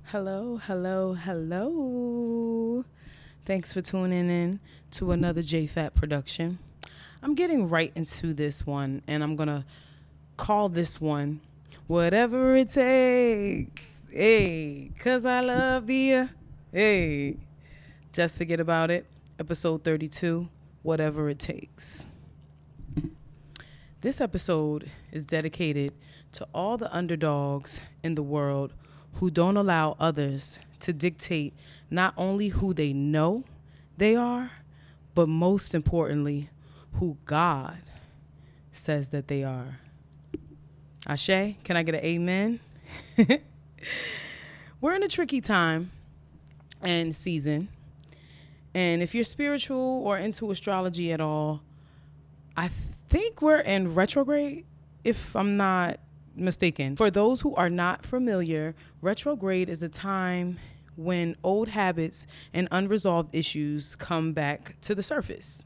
Hello, hello, hello. Thanks for tuning in to another JFAT production. I'm getting right into this one, and I'm going to call this one Whatever It Takes. Hey, because I love the, hey, Just Forget About It, episode 32, Whatever It Takes. This episode is dedicated to all the underdogs in the world who don't allow others to dictate not only who they know they are, but most importantly, who God says that they are. Ashe, can I get an amen? We're in a tricky time and season. And if you're spiritual or into astrology at all, I think we're in retrograde, if I'm not mistaken. For those who are not familiar, retrograde is a time when old habits and unresolved issues come back to the surface.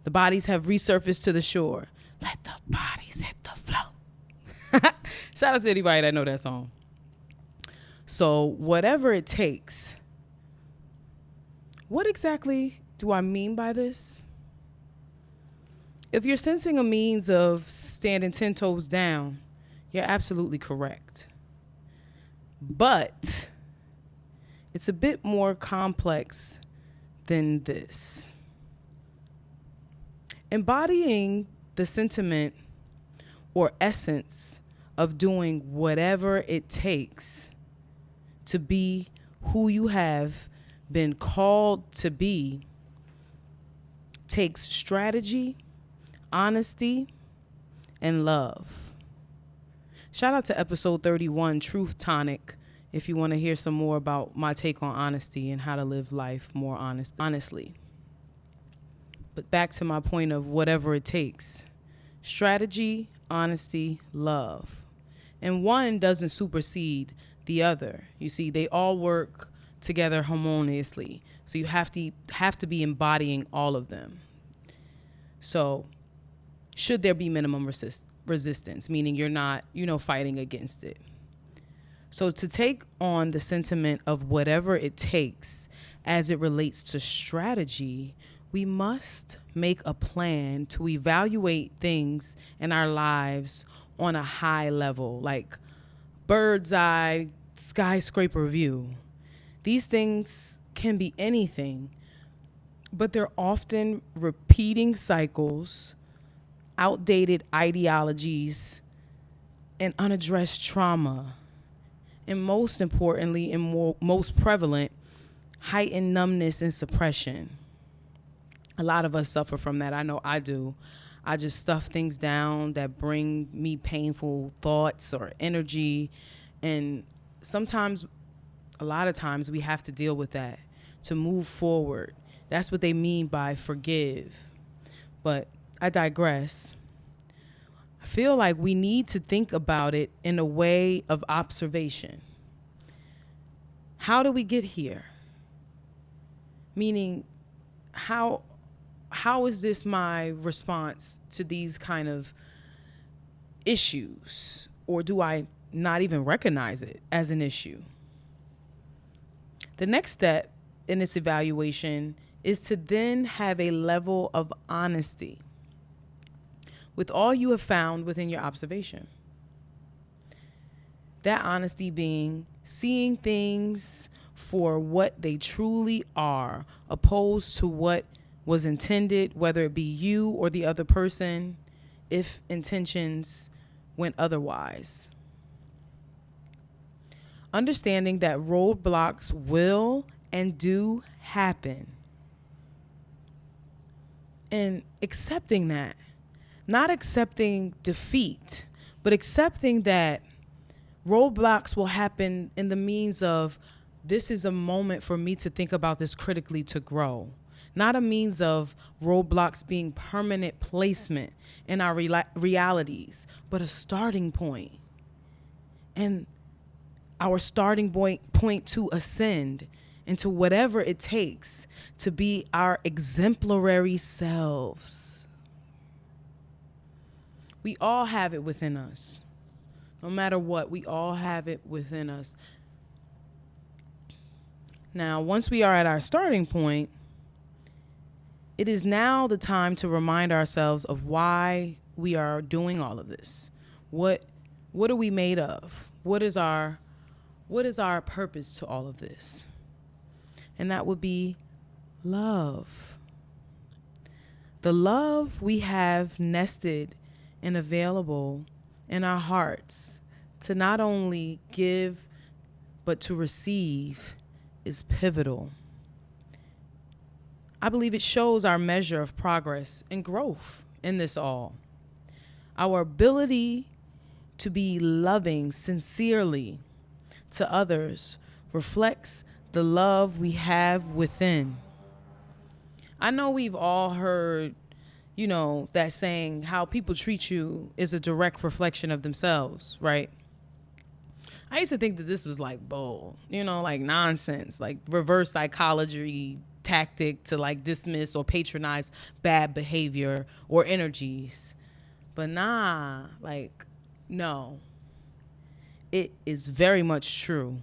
The bodies have resurfaced to the shore. Let the bodies hit the flow. Shout out to anybody that know that song. So whatever it takes. What exactly do I mean by this? If you're sensing a means of standing 10 toes down, you're absolutely correct. But it's a bit more complex than this. Embodying the sentiment or essence of doing whatever it takes to be who you have been called to be takes strategy, honesty, and love. Shout out to episode 31, Truth Tonic, if you want to hear some more about my take on honesty and how to live life more honestly. But back to my point of whatever it takes. Strategy, honesty, love. And one doesn't supersede the other. You see, they all work together harmoniously. So you have to be embodying all of them. So should there be minimum resistance, meaning you're not, fighting against it. So to take on the sentiment of whatever it takes as it relates to strategy, we must make a plan to evaluate things in our lives on a high level, like bird's eye skyscraper view. These things can be anything, but they're often repeating cycles, outdated ideologies, and unaddressed trauma. And most importantly, and most prevalent, heightened numbness and suppression. A lot of us suffer from that. I know I do. I just stuff things down that bring me painful thoughts or energy. And sometimes, a lot of times, we have to deal with that to move forward. That's what they mean by forgive. But I digress. I feel like we need to think about it in a way of observation. How do we get here? Meaning, how is this my response to these kind of issues? Or do I not even recognize it as an issue? The next step in this evaluation is to then have a level of honesty with all you have found within your observation. That honesty being seeing things for what they truly are, opposed to what was intended, whether it be you or the other person, if intentions went otherwise. Understanding that roadblocks will and do happen. And accepting that. Not accepting defeat, but accepting that roadblocks will happen in the means of, this is a moment for me to think about this critically to grow. Not a means of roadblocks being permanent placement in our realities, but a starting point. And our starting point to ascend into whatever it takes to be our exemplary selves. We all have it within us. No matter what, we all have it within us. Now, once we are at our starting point, it is now the time to remind ourselves of why we are doing all of this. What are we made of? What is our purpose to all of this? And that would be love. The love we have nested and available in our hearts to not only give but to receive is pivotal. I believe it shows our measure of progress and growth in this all. Our ability to be loving sincerely to others reflects the love we have within. I know we've all heard, that saying, how people treat you is a direct reflection of themselves, right? I used to think that this was like bull, like nonsense, like reverse psychology tactic to like dismiss or patronize bad behavior or energies. But no, it is very much true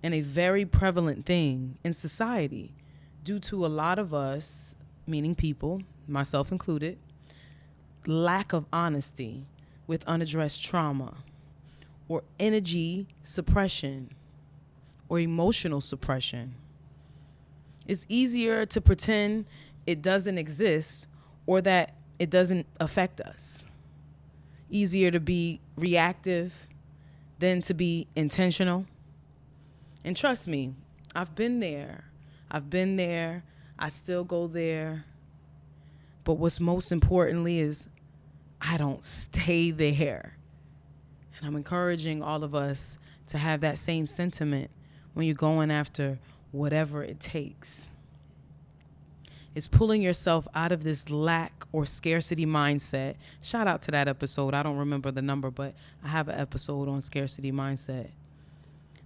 and a very prevalent thing in society due to a lot of us, meaning people, myself included, lack of honesty with unaddressed trauma or energy suppression or emotional suppression. It's easier to pretend it doesn't exist or that it doesn't affect us. Easier to be reactive than to be intentional. And trust me, I've been there. I still go there. But what's most importantly is I don't stay there. And I'm encouraging all of us to have that same sentiment when you're going after whatever it takes. It's pulling yourself out of this lack or scarcity mindset. Shout out to that episode. I don't remember the number, but I have an episode on scarcity mindset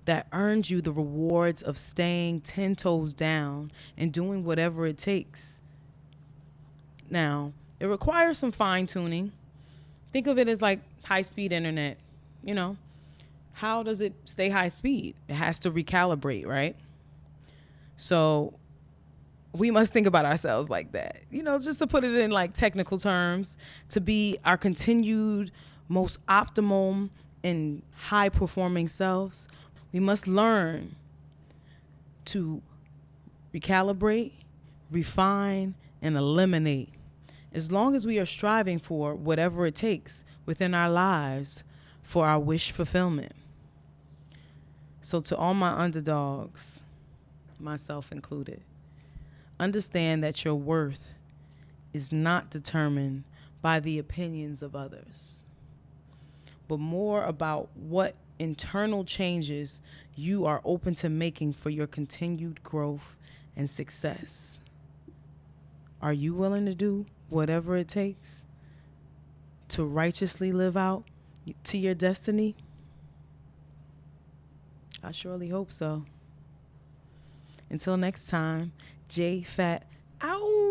that earns you the rewards of staying 10 toes down and doing whatever it takes. Now, it requires some fine tuning. Think of it as like high-speed internet. How does it stay high speed? It has to recalibrate, right? So we must think about ourselves like that. Just to put it in like technical terms, to be our continued most optimum and high performing selves, we must learn to recalibrate, refine, and eliminate. As long as we are striving for whatever it takes within our lives for our wish fulfillment. So to all my underdogs, myself included, understand that your worth is not determined by the opinions of others, but more about what internal changes you are open to making for your continued growth and success. Are you willing to do whatever it takes to righteously live out to your destiny? I surely hope so. Until next time, J Fat out.